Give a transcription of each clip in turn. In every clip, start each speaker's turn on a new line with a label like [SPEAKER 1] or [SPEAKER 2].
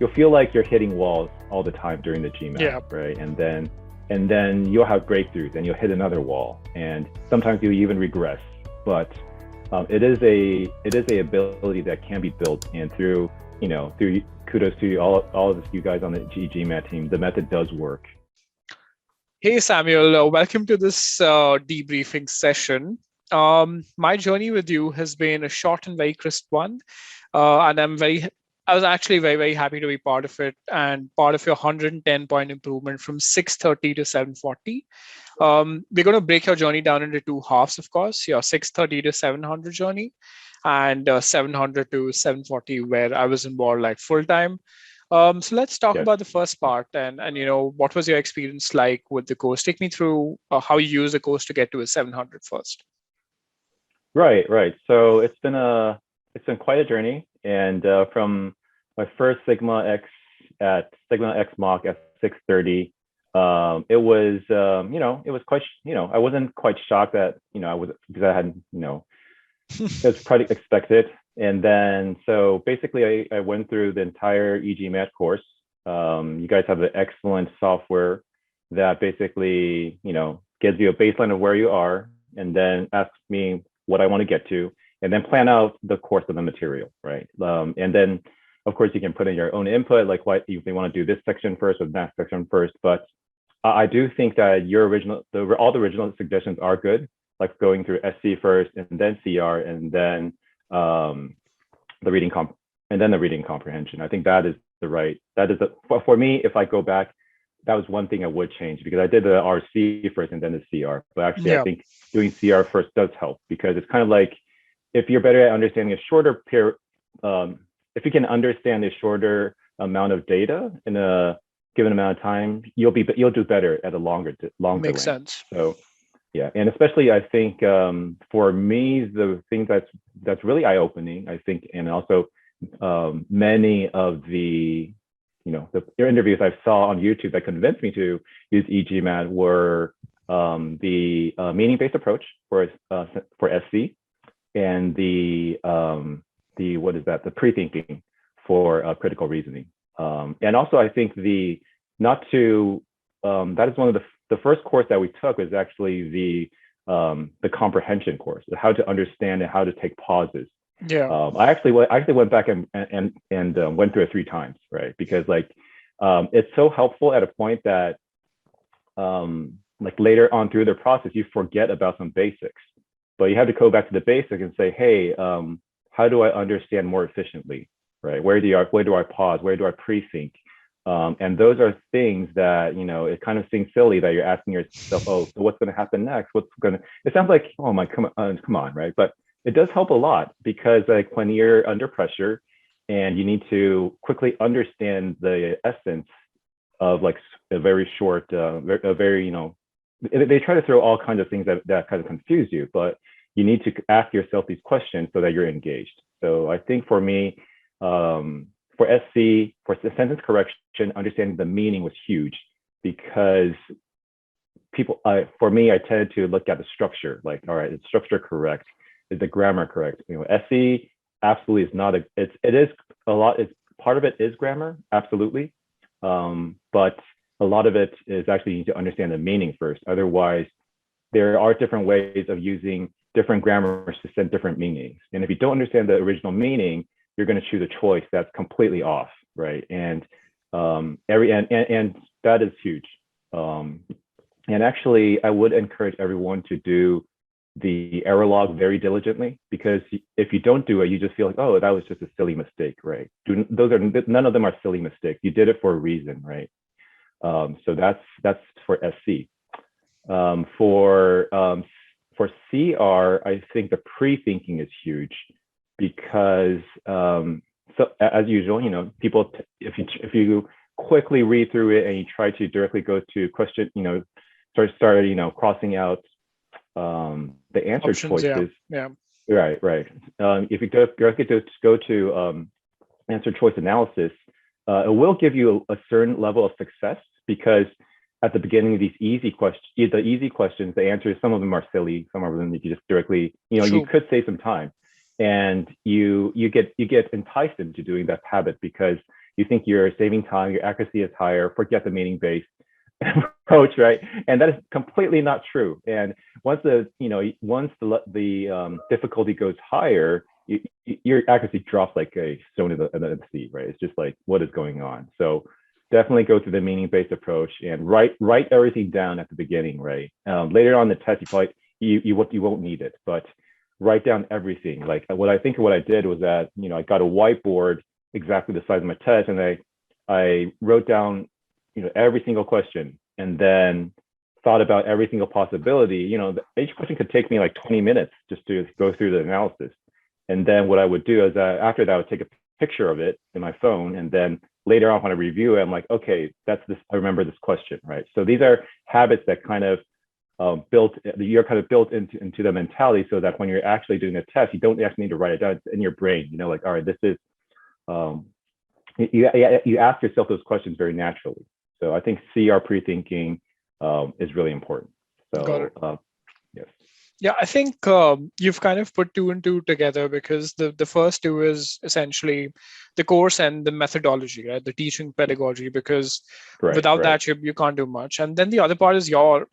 [SPEAKER 1] you'll feel like you're hitting walls all the time during the GMAT,
[SPEAKER 2] Yeah.
[SPEAKER 1] right? And then you'll have breakthroughs and you'll hit another wall, and sometimes you even regress. But it is a ability that can be built, and through kudos to all of you guys on the e-GMAT team, the method does work.
[SPEAKER 2] Hey, Samuel, welcome to this debriefing session. My journey with you has been a short and very crisp one. And I was actually very, very happy to be part of it and part of your 110-point improvement from 630 to 740. We're going to break your journey down into two halves, of course, your 630 to 700 journey and 700 to 740, where I was involved like full time. So let's talk
[SPEAKER 1] Yes.
[SPEAKER 2] about the first part, and what was your experience like with the course? Take me through how you use the course to get to a 700 first.
[SPEAKER 1] Right. So it's been quite a journey, and from my first Sigma X mock at 630, it was it was quite I wasn't quite shocked that I was, because I had it was pretty expected. And then so basically I went through the entire e-GMAT course. You guys have an excellent software that basically gives you a baseline of where you are, and then asks me what I want to get to, and then plan out the course of the material, right? And then of course you can put in your own input, like what you want to do, this section first or that section first. But I do think that all the original suggestions are good, like going through SC first and then CR and then the reading comprehension. I think for me, if I go back, that was one thing I would change, because I did the RC first and then the CR. But actually,
[SPEAKER 2] Yeah.
[SPEAKER 1] I think doing CR first does help, because it's kind of like, if you're better at understanding a shorter period, if you can understand a shorter amount of data in a given amount of time, you'll do better at a longer
[SPEAKER 2] Makes
[SPEAKER 1] length.
[SPEAKER 2] sense.
[SPEAKER 1] So yeah, and especially I think for me, the thing that's really eye-opening, I think, and also many of the interviews I saw on YouTube that convinced me to use e-GMAT were the meaning-based approach for SC, and the pre-thinking for critical reasoning. And also I think that is one of the first course that we took was actually the comprehension course, how to understand and how to take pauses.
[SPEAKER 2] Yeah.
[SPEAKER 1] I actually went back and went through it 3 times, right? Because it's so helpful at a point that later on through the process, you forget about some basics, but you have to go back to the basics and say, hey, how do I understand more efficiently, right? Where do I pause? Where do I pre-think? And those are things that, it kind of seems silly that you're asking yourself, oh, so what's going to happen next? It sounds like, oh my, come on, right? But it does help a lot, because when you're under pressure and you need to quickly understand the essence of a very short, they try to throw all kinds of things that kind of confuse you, but you need to ask yourself these questions so that you're engaged. So I think for me, for SC, for the sentence correction, understanding the meaning was huge, because for me, I tended to look at the structure, like, all right, is structure correct? Is the grammar correct? SC absolutely is not it is a lot. Part of it is grammar, absolutely. But a lot of it is actually, you need to understand the meaning first. Otherwise, there are different ways of using different grammars to send different meanings. And if you don't understand the original meaning, you're going to choose a choice that's completely off, right? And and that is huge. And actually, I would encourage everyone to do the error log very diligently, because if you don't do it, you just feel like, oh, that was just a silly mistake, right? None of them are silly mistakes. You did it for a reason, right? So that's for SC. For CR, I think the pre-thinking is huge, because so as usual, people, if you quickly read through it and you try to directly go to question, start crossing out the answer
[SPEAKER 2] Options,
[SPEAKER 1] choices.
[SPEAKER 2] yeah.
[SPEAKER 1] Right. If you directly go to answer choice analysis, it will give you a certain level of success, because at the beginning of these easy questions, the answers, some of them are silly, some of them you can just directly, you could save some time, and you get enticed into doing that habit, because you think you're saving time, your accuracy is higher, forget the meaning-based approach, right? And that is completely not true. And once the difficulty goes higher, your accuracy drops like a stone in the sea, right? It's just like, what is going on? So definitely go through the meaning-based approach and write everything down at the beginning, right? Later on in the test, you won't need it, but write down everything. Like what I did was that, I got a whiteboard exactly the size of my test, and I wrote down, every single question, and then thought about every single possibility. Each question could take me like 20 minutes just to go through the analysis. And then what I would do is after that, I would take a picture of it in my phone, and then later on when I review it, I'm like, okay, that's this. I remember this question, right? So these are habits that kind of you're kind of built into the mentality, so that when you're actually doing a test, you don't actually need to write it down. It's in your brain. Like, all right, this is. You ask yourself those questions very naturally. So I think CR pre-thinking is really important.
[SPEAKER 2] Got it.
[SPEAKER 1] Yes.
[SPEAKER 2] Yeah, I think you've kind of put two and two together, because the first two is essentially the course and the methodology, right? The teaching pedagogy, because without that, you can't do much. And then the other part is your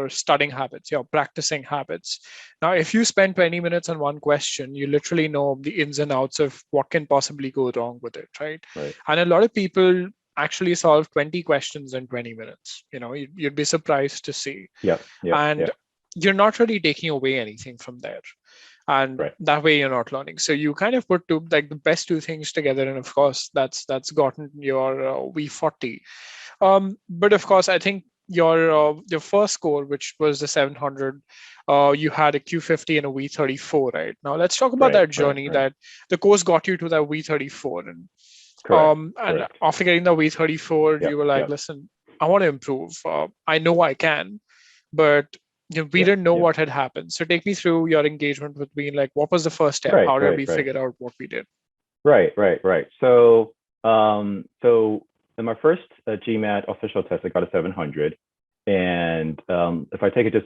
[SPEAKER 2] studying habits, your practicing habits. Now, if you spend 20 minutes on one question, you literally know the ins and outs of what can possibly go wrong with it, right? And a lot of people actually solve 20 questions in 20 minutes. You'd be surprised to see. You're not really taking away anything from there, and that way you're not learning. So you kind of put the best two things together, and of course that's gotten your V40. But of course, I think your first score, which was the 700, you had a Q50 and a V34, right? Now let's talk about that journey that the course got you to that V34, and after getting the V34, you were like, listen, I want to improve. I know I can, but we didn't know what had happened. So take me through your engagement with me. Like, what was the first step? How did we figure out what we did?
[SPEAKER 1] Right. So in my first GMAT official test, I got a 700. And if I take it just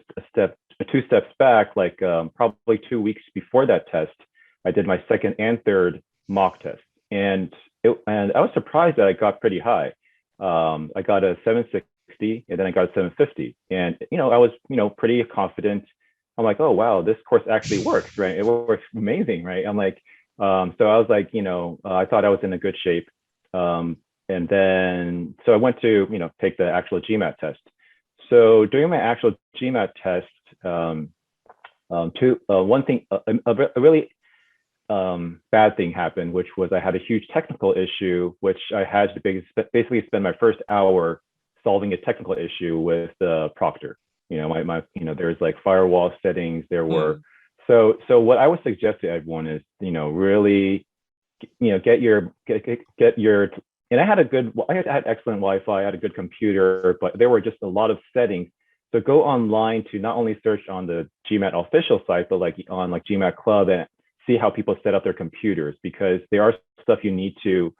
[SPEAKER 1] two steps back, like probably 2 weeks before that test, I did my second and third mock test. And I was surprised that I got pretty high. I got a 760, and then I got a 750, and I was pretty confident. I'm like, oh wow, this course actually works, right? It works amazing, right? I'm like, so I was like, I thought I was in a good shape, and then so I went to take the actual GMAT test. So during my actual GMAT test, one thing, a really bad thing happened, which was I had a huge technical issue, which I had to basically spend my first hour solving a technical issue with the proctor. There's like firewall settings. There were so what I would suggest to everyone is really get your and I had excellent Wi-Fi, I had a good computer, but there were just a lot of settings. So go online to not only search on the GMAT official site, but like on like GMAT Club, and see how people set up their computers, because there are stuff you need to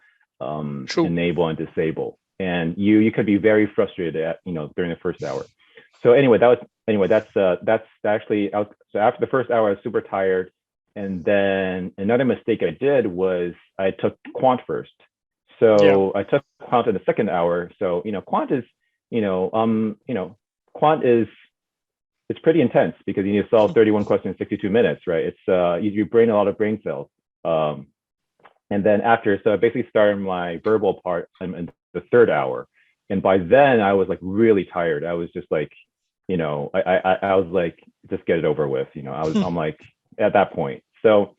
[SPEAKER 1] enable and disable. And you could be very frustrated during the first hour. So anyway, that's actually out. So after the first hour, I was super tired. And then another mistake I did was I took quant first. So I took quant in the second hour. So quant is quant is it's pretty intense, because you need to solve 31 questions in 62 minutes, right? It's you brain a lot of brain cells. And then so I basically started my verbal part in the third hour. And by then I was like really tired. I was just like, I was like, just get it over with. I'm like at that point. So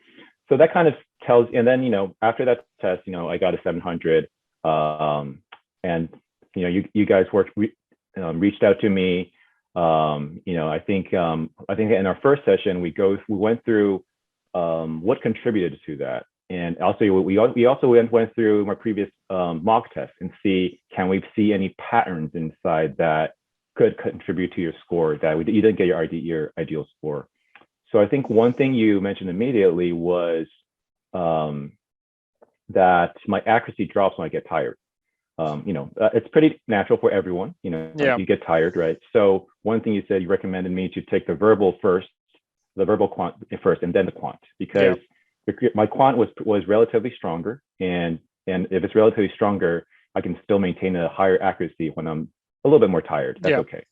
[SPEAKER 1] that kind of tells, and then, after that test, I got a 700. And, you guys reached out to me. I think in our first session, we went through what contributed to that. And also, we also went through my previous mock test and can we see any patterns inside that could contribute to your score, that you didn't get your ideal score. So I think one thing you mentioned immediately was that my accuracy drops when I get tired. It's pretty natural for everyone. You get tired, right? So one thing you said, you recommended me to take the verbal quant first, and then the quant, because my quant was relatively stronger, and And if it's relatively stronger, I can still maintain a higher accuracy when I'm a little bit more tired. That's okay.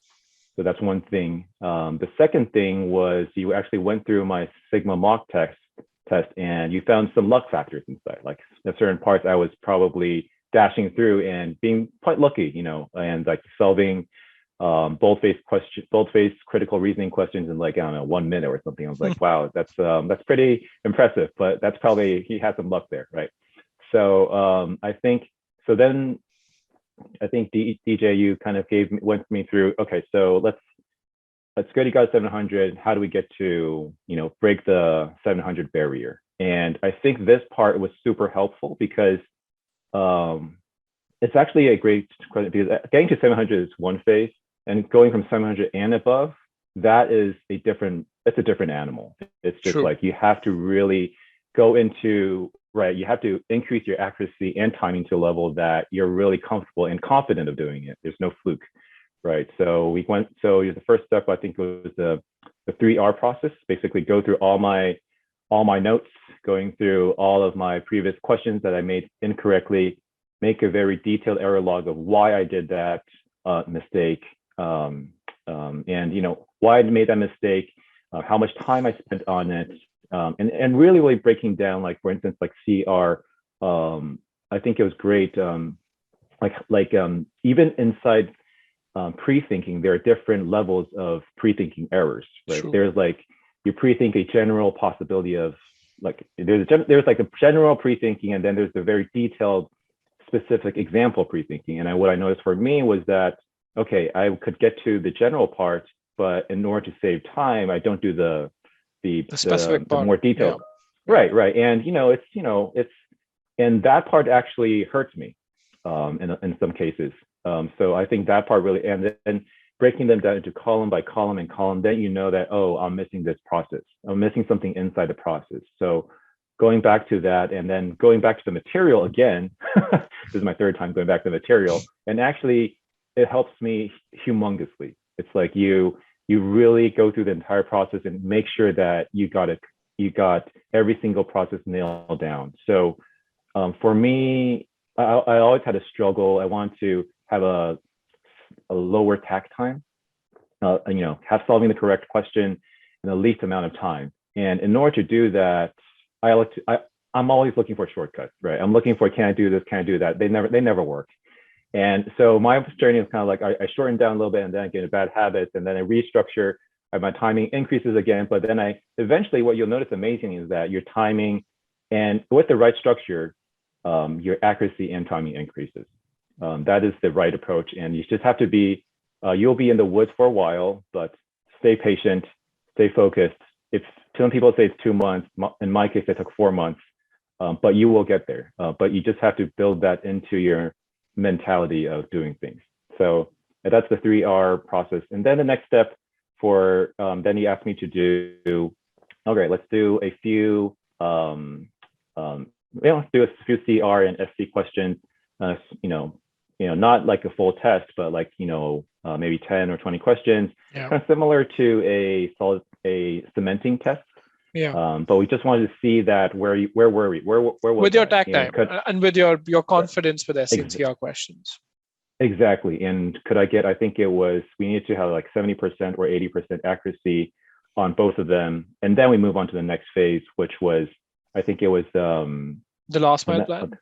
[SPEAKER 1] So that's one thing. The second thing was you actually went through my Sigma mock test and you found some luck factors inside. Like at certain parts, I was probably dashing through and being quite lucky, and like solving bold-faced critical reasoning questions in like, I don't know, 1 minute or something. I was like, wow, that's pretty impressive, but that's probably, he had some luck there, right? So I think, so then I think DJ, you kind of went me through, okay, so let's go, you got 700. How do we get to, break the 700 barrier? And I think this part was super helpful because it's actually a great question, because getting to 700 is one phase, and going from 700 and above, it's a different animal. It's just like, you have to really go into, right, you have to increase your accuracy and timing to a level that you're really comfortable and confident of doing it. There's no fluke, right? So the first step, I think, was the 3R process. Basically go through all my notes, going through all of my previous questions that I made incorrectly, make a very detailed error log of why I did that mistake, and why I made that mistake, how much time I spent on it, and really breaking down, like, for instance, like CR. I think it was great. Even inside pre-thinking, there are different levels of pre-thinking errors, right? True. There's like, you pre-think a general possibility of, like, there's like a general pre-thinking, and then there's the very detailed specific example pre-thinking. And what I noticed for me was that, okay, I could get to the general part, but in order to save time, I don't do the specific part, the more detailed. Yeah. Right. And it's and that part actually hurts me in some cases. So I think that part really, and then breaking them down into column by column and column, then you know that, oh, I'm missing this process. I'm missing something inside the process. So going back to that, and then going back to the material again, this is my third time going back to the material, and actually it helps me humongously. It's like you really go through the entire process and make sure that you got every single process nailed down. So for me, I always had a struggle. I want to have a lower tack time, have solving the correct question in the least amount of time. And in order to do that, I'm always looking for shortcuts, right? I'm looking for, can I do this? Can I do that? They never work. And so my journey is kind of like, I shorten down a little bit, and then I get into bad habits, and then I restructure. My timing increases again, but then eventually what you'll notice amazing is that your timing, and with the right structure, your accuracy and timing increases. That is the right approach. And you just have to be, you'll be in the woods for a while, but stay patient, stay focused. If some people say it's 2 months, in my case, it took 4 months, but you will get there. But you just have to build that into your mentality of doing things. So that's the 3R process. And then the next step then he asked me to do, okay, let's do a few, let's do a few CR and SC questions, not like a full test, but like, maybe 10 or 20 questions, kind of similar to a cementing test. Yeah. But we just wanted to see that where were we? Where was
[SPEAKER 2] with your tag time and with your confidence with SC and CR questions.
[SPEAKER 1] Exactly. And could I get, I think it was, we needed to have like 70% or 80% accuracy on both of them. And then we move on to the next phase, which was, I think it was the
[SPEAKER 2] last mile plan.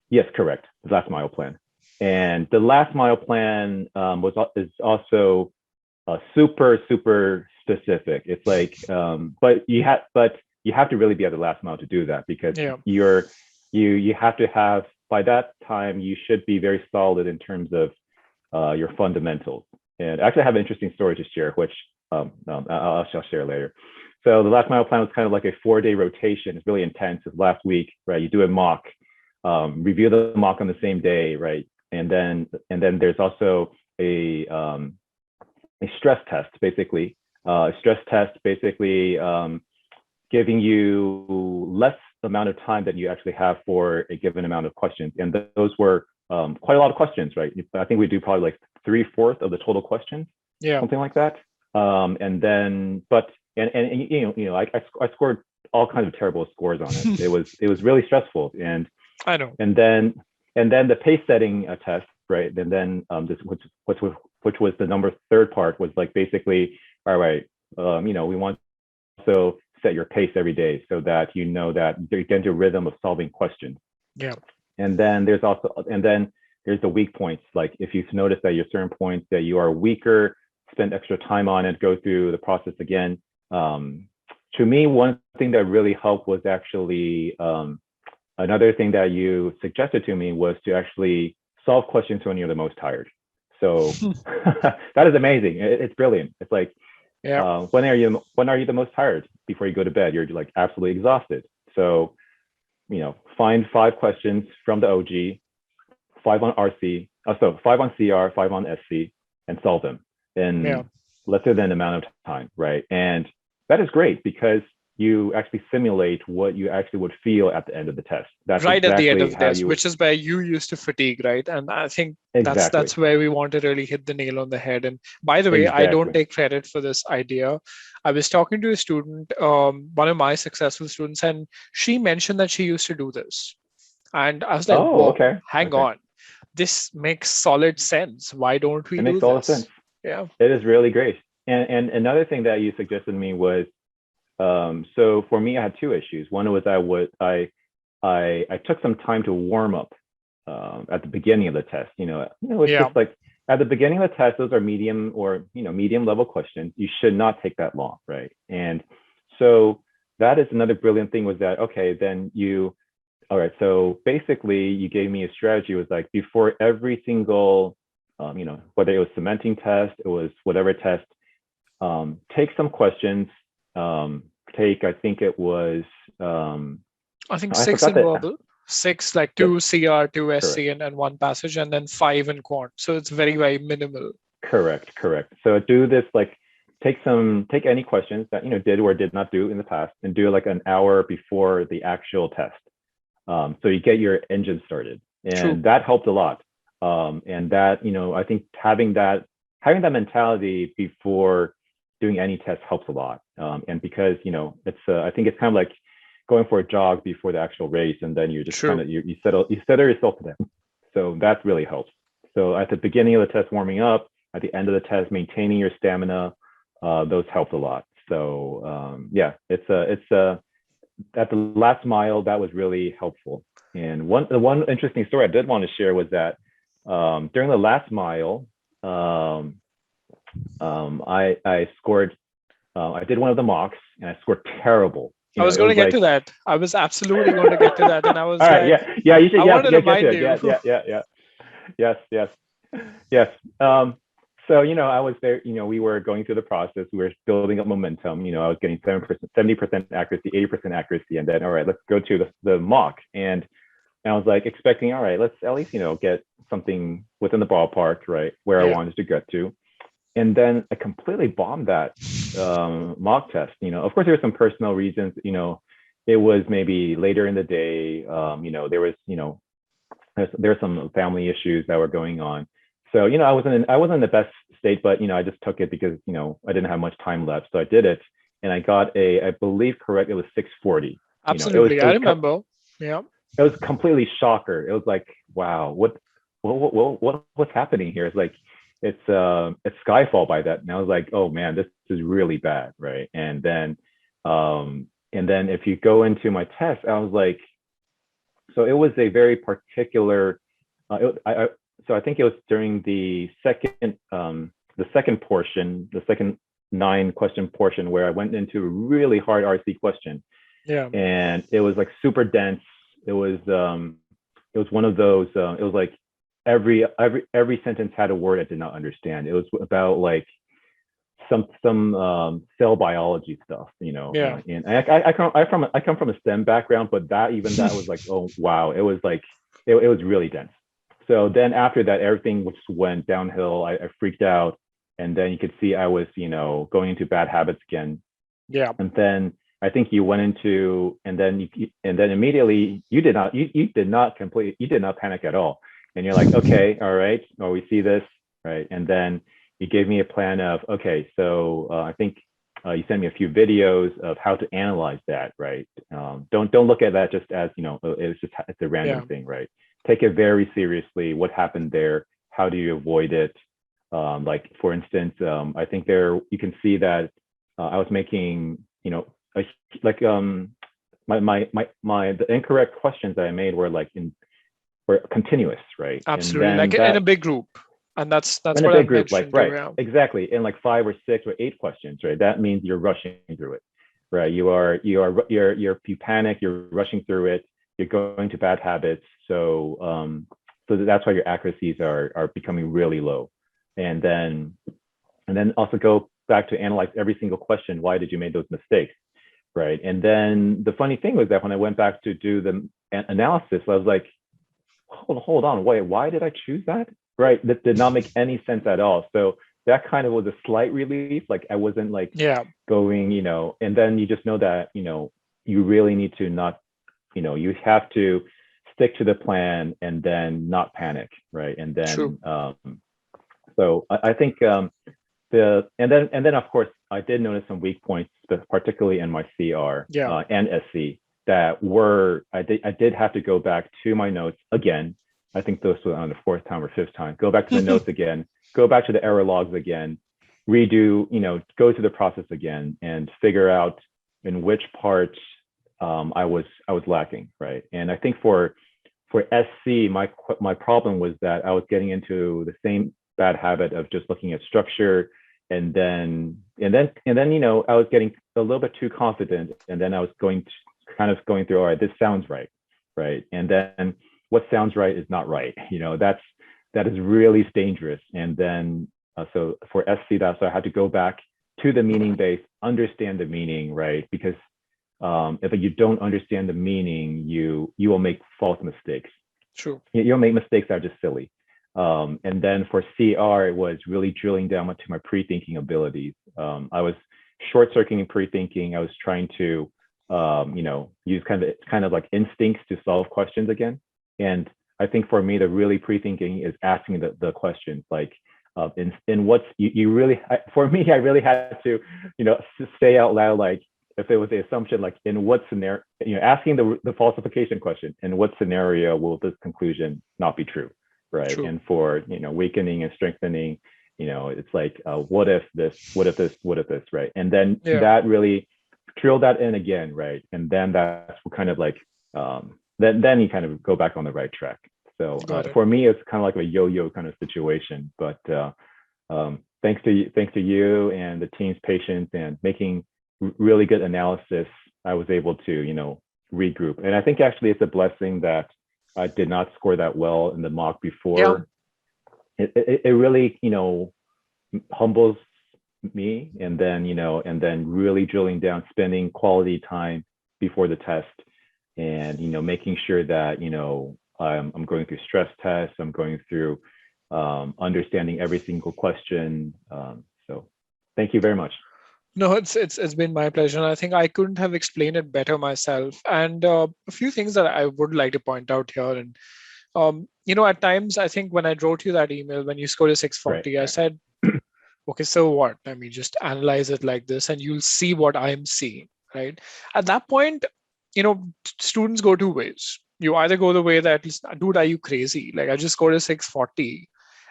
[SPEAKER 1] Yes, correct. The last mile plan. And the last mile plan is also super specific. It's like, but you have to really be at the last mile to do that, because you have to have, by that time, you should be very solid in terms of your fundamentals. And actually, I have an interesting story to share, which I'll share later. So the last mile plan was kind of like a 4-day rotation. It's really intense. It's last week, right? You do a mock, review the mock on the same day, right? And then there's also a stress test, basically. Giving you less amount of time that you actually have for a given amount of questions. And those were quite a lot of questions, right? I think we do probably like 3/4 of the total questions, something like that. And then, I scored all kinds of terrible scores on it. It was really stressful. And
[SPEAKER 2] I know.
[SPEAKER 1] And then the pace setting test, right? And then this, which was the number third part, was like basically, all right, we want to set your pace every day so that you know that you get into a rhythm of solving questions.
[SPEAKER 2] Yeah.
[SPEAKER 1] And then there's the weak points. Like if you've noticed that you're certain points that you are weaker, spend extra time on it, go through the process again. To me, one thing that really helped was actually another thing that you suggested to me was to actually solve questions when you're the most tired. So that is amazing. It's brilliant. It's like,
[SPEAKER 2] Yeah.
[SPEAKER 1] when are you the most tired? Before you go to bed, you're like absolutely exhausted. So, find 5 questions from the OG, 5 on RC, so 5 on CR, 5 on SC, and solve them
[SPEAKER 2] Yeah.
[SPEAKER 1] in lesser than amount of time, right? And that is great because you actually simulate what you actually would feel at the end of the test. That's
[SPEAKER 2] Right at the end
[SPEAKER 1] exactly
[SPEAKER 2] of the
[SPEAKER 1] how
[SPEAKER 2] test,
[SPEAKER 1] you would.
[SPEAKER 2] which is where you used to fatigue, right? And I think that's
[SPEAKER 1] Exactly.
[SPEAKER 2] that's where we want to really hit the nail on the head. And by the way, I don't
[SPEAKER 1] Exactly.
[SPEAKER 2] take credit for this idea. I was talking to a student, one of my successful students, and she mentioned that she used to do this. And I was like,
[SPEAKER 1] Oh,
[SPEAKER 2] whoa,
[SPEAKER 1] okay.
[SPEAKER 2] hang
[SPEAKER 1] Okay.
[SPEAKER 2] on. This makes solid sense. Why don't we
[SPEAKER 1] It
[SPEAKER 2] do
[SPEAKER 1] makes all the sense.
[SPEAKER 2] this? Yeah.
[SPEAKER 1] It is really great. And another thing that you suggested to me was, so for me, I had 2 issues. One was I took some time to warm up at the beginning of the test. It's
[SPEAKER 2] Yeah.
[SPEAKER 1] just like at the beginning of the test, those are medium or medium level questions. You should not take that long, right? And so that is another brilliant thing, was that okay, then all right. So basically, you gave me a strategy. It was like before every single, whether it was cementing test, it was whatever test, take some questions. I think it was,
[SPEAKER 2] I think
[SPEAKER 1] I
[SPEAKER 2] 6
[SPEAKER 1] forgot
[SPEAKER 2] in
[SPEAKER 1] that.
[SPEAKER 2] verbal, 6 like
[SPEAKER 1] Yes,
[SPEAKER 2] 2 CR, 2 SC,
[SPEAKER 1] correct,
[SPEAKER 2] and 1 passage, and then 5 in quant. So it's very, very minimal.
[SPEAKER 1] correct. So do this, like take any questions that did or did not do in the past, and do like an hour before the actual test. So you get your engine started,
[SPEAKER 2] True.
[SPEAKER 1] and that helped a lot. And that, I think having that mentality before doing any test helps a lot. And because it's I think it's kind of like going for a jog before the actual race, and then you just kind
[SPEAKER 2] True.
[SPEAKER 1] of you settle yourself to that. So that really helps. So at the beginning of the test, warming up; at the end of the test, maintaining your stamina. Those helped a lot. So yeah, it's at the last mile, that was really helpful. And one interesting story I did want to share was that during the last mile, I scored. I did one of the mocks and I scored terrible.
[SPEAKER 2] I was
[SPEAKER 1] It
[SPEAKER 2] going
[SPEAKER 1] was
[SPEAKER 2] to get to
[SPEAKER 1] like,
[SPEAKER 2] that. I was absolutely going to get to that. And I
[SPEAKER 1] all
[SPEAKER 2] was
[SPEAKER 1] right,
[SPEAKER 2] like,
[SPEAKER 1] yeah, you should,
[SPEAKER 2] I
[SPEAKER 1] yeah,
[SPEAKER 2] wanted to
[SPEAKER 1] get to
[SPEAKER 2] remind
[SPEAKER 1] it,
[SPEAKER 2] you.
[SPEAKER 1] yeah, yes, yes. So I was there. We were going through the process. We were building up momentum. I was getting 70% accuracy, 80% accuracy, and then all right, let's go to the mock. And I was like expecting, all right, let's at least get something within the ballpark, right, where I
[SPEAKER 2] Yeah.
[SPEAKER 1] wanted to get to. And then I completely bombed that mock test. Of course, there were some personal reasons. It was maybe later in the day. There was there were some family issues that were going on. So I wasn't in the best state, but I just took it because I didn't have much time left, so I did it, and I got I believe correct, it was 640.
[SPEAKER 2] Absolutely. I remember. Yeah.
[SPEAKER 1] It was completely shocker. It was like, wow, what's happening here? It's like it's Skyfall by that. And I was like, oh man, this is really bad, right? And then if you go into my test, I was like, so it was a very particular. So I think it was during the second portion, the second 9-question portion, where I went into a really hard RC question.
[SPEAKER 2] Yeah.
[SPEAKER 1] And it was like super dense. It was one of those. It was like every sentence had a word I did not understand. It was about like some cell biology stuff,
[SPEAKER 2] Yeah.
[SPEAKER 1] and I come from a STEM background, but that was like, oh wow, it was like it was really dense. So then after that, everything just went downhill. I freaked out, and then you could see I was going into bad habits again.
[SPEAKER 2] Yeah.
[SPEAKER 1] And then I think you went into, and then immediately you did not panic at all, and you're like, okay, all right, we see this, right? And then you gave me a plan of, okay, so I think You sent me a few videos of how to analyze that, right? Don't look at that just as, it's a random thing, right? Take it very seriously. What happened there? How do you avoid it? Like for instance, I think there you can see that I was making, the incorrect questions that I made were were continuous, right?
[SPEAKER 2] Absolutely,
[SPEAKER 1] And then
[SPEAKER 2] like in a big group, and that's
[SPEAKER 1] in
[SPEAKER 2] what
[SPEAKER 1] a
[SPEAKER 2] I
[SPEAKER 1] big group,
[SPEAKER 2] mentioned.
[SPEAKER 1] right? Exactly. In like 5 or 6 or 8 questions, right? That means you're rushing through it, right? You panic, you're rushing through it, you're going to bad habits. So that's why your accuracies are becoming really low. And then also go back to analyze every single question. Why did you make those mistakes? Right. And then the funny thing was that when I went back to do the analysis, I was like, hold on, wait, why did I choose that? Right. That did not make any sense at all. So that kind of was a slight relief. Like I wasn't like going, and then you just know that, you really need to not, you have to stick to the plan and then not panic. Right. And then, so I think and then of course I did notice some weak points, particularly in my CR and SC that I did have to go back to my notes again. I think those were on the 4th time or 5th time. Go back to the notes again. Go back to the error logs again. Redo. Go through the process again and figure out in which part I was lacking. Right. And I think for SC, my problem was that I was getting into the same bad habit of just looking at structure, and then I was getting a little bit too confident, and then I was going through, all right, this sounds right, and then what sounds right is not right. That is really dangerous. And then so for SC, that's so I had to go back to the meaning base, understand the meaning, right? Because if you don't understand the meaning, you will make false mistakes.
[SPEAKER 2] True.
[SPEAKER 1] You'll make mistakes that are just silly. And then for CR, it was really drilling down to my pre-thinking abilities. I was short-circuiting pre-thinking. I was trying to, use kind of like instincts to solve questions again. And I think for me, the really pre-thinking is asking the questions like, in what's you really, for me, I really had to, say out loud, like if it was the assumption, like in what scenario, asking the falsification question, in what scenario will this conclusion not be true? Right. True. And for, weakening and strengthening, it's like, what if this, right? And then that really drill that in again, right? And then that's kind of like, then you kind of go back on the right track. So for me, it's kind of like a yo-yo kind of situation. But thanks to you and the team's patience and making really good analysis, I was able to, regroup. And I think actually it's a blessing that I did not score that well in the mock before. It really, humbles me, and then really drilling down, spending quality time before the test, and making sure that I'm going through stress tests, I'm going through understanding every single question. So thank you very much.
[SPEAKER 2] No, it's been my pleasure. And I think I couldn't have explained it better myself. And a few things that I would like to point out here. And at times, I think when I wrote you that email, when you scored a 640, I said, okay, so what? I mean, just analyze it like this and you'll see what I'm seeing, right? At that point, students go 2 ways. You either go the way that, dude, are you crazy? Like I just scored a 640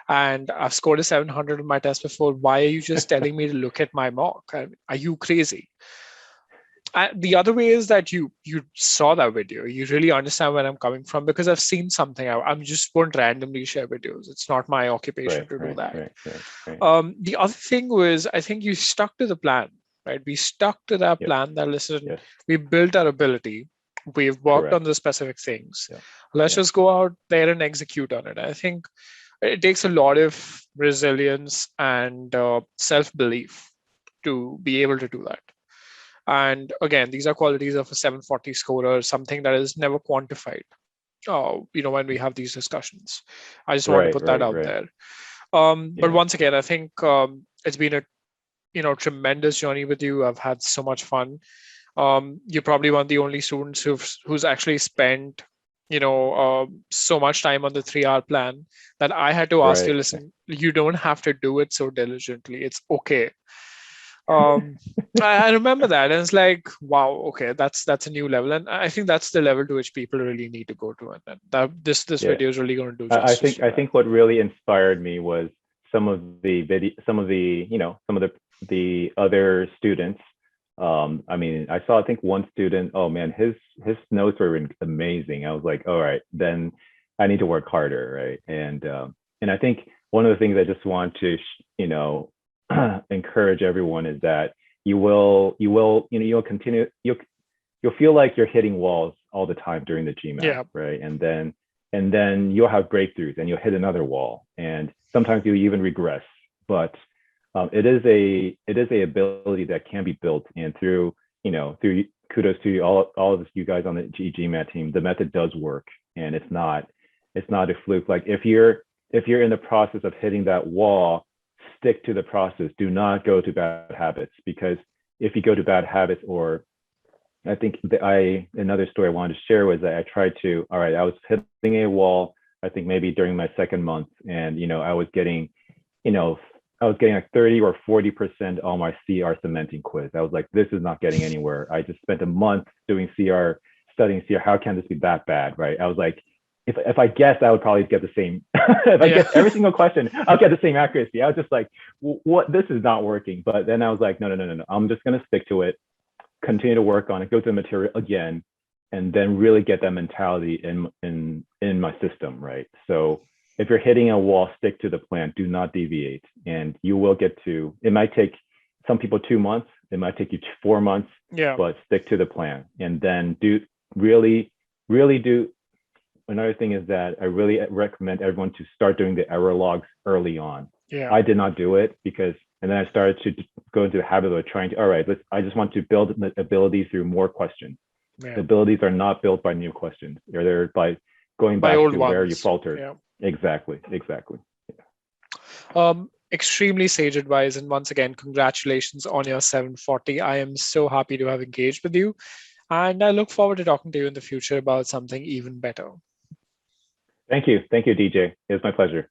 [SPEAKER 2] and I've scored a 700 on my test before. Why are you just telling me to look at my mock? Are you crazy? The other way is that you saw that video. You really understand where I'm coming from because I've seen something. I just won't randomly share videos. It's not my occupation to do that. Right. The other thing was, I think you stuck to the plan, right? We stuck to that plan that, listen, we built our ability. We've worked on the specific things. Let's just go out there and execute on it. I think it takes a lot of resilience and self-belief to be able to do that. And again, these are qualities of a 740 scorer, something that is never quantified, when we have these discussions. I just want to put that out there. But once again, I think it's been a tremendous journey with you. I've had so much fun. You're probably one of the only students who's actually spent so much time on the 3-hour plan that I had to ask you, listen, you don't have to do it so diligently. It's okay. I remember that, and it's like, wow, okay, that's a new level, and I think that's the level to which people really need to go to, and this
[SPEAKER 1] Yeah.
[SPEAKER 2] video is really going to do
[SPEAKER 1] I
[SPEAKER 2] justice
[SPEAKER 1] think
[SPEAKER 2] to
[SPEAKER 1] I
[SPEAKER 2] that.
[SPEAKER 1] think what really inspired me was some of the video, some of the some of the other students. I mean, I saw I think one student. Oh man, his notes were amazing. I was like, all right, then I need to work harder, right? And I think one of the things I just want to encourage everyone is that you'll continue you'll feel like you're hitting walls all the time during the GMAT,
[SPEAKER 2] Yeah,
[SPEAKER 1] right? And then you'll have breakthroughs and you'll hit another wall, and sometimes you'll even regress. But it is a ability that can be built, and through kudos to all of you guys on the e-GMAT team. The method does work, and it's not a fluke. Like if you're in the process of hitting that wall, stick to the process. Do not go to bad habits, because if you go to bad habits, or I think another story I wanted to share was that I tried to, all right, I was hitting a wall, I think maybe during my second month, and you know, I was getting like 30 or 40% on my CR cementing quiz. I was like, this is not getting anywhere. I just spent a month doing CR, studying CR. How can this be that bad, right? I was like, if I guessed, I would probably get the same. If I
[SPEAKER 2] yeah.
[SPEAKER 1] guess every single question, I'll get the same accuracy. I was just like, what? This is not working. But then I was like, no. I'm just gonna stick to it, continue to work on it, go to the material again, and then really get that mentality in my system, right? So if you're hitting a wall, stick to the plan, do not deviate, and you will get to. It might take some people 2 months, it might take you 4 months,
[SPEAKER 2] Yeah,
[SPEAKER 1] but stick to the plan, and then do really, really do. Another thing is that I really recommend everyone to start doing the error logs early on.
[SPEAKER 2] yeah,
[SPEAKER 1] I did not do it because, and then I started to go into the habit of trying to, all right, I just want to build the ability through more questions.
[SPEAKER 2] yeah.
[SPEAKER 1] The abilities are not built by new questions. They're by going
[SPEAKER 2] By
[SPEAKER 1] back
[SPEAKER 2] old
[SPEAKER 1] to where you
[SPEAKER 2] ones.
[SPEAKER 1] faltered.
[SPEAKER 2] Yeah.
[SPEAKER 1] Exactly.
[SPEAKER 2] Extremely sage advice, and once again, congratulations on your 740. I am so happy to have engaged with you, and I look forward to talking to you in the future about something even better.
[SPEAKER 1] Thank you, DJ. It was my pleasure.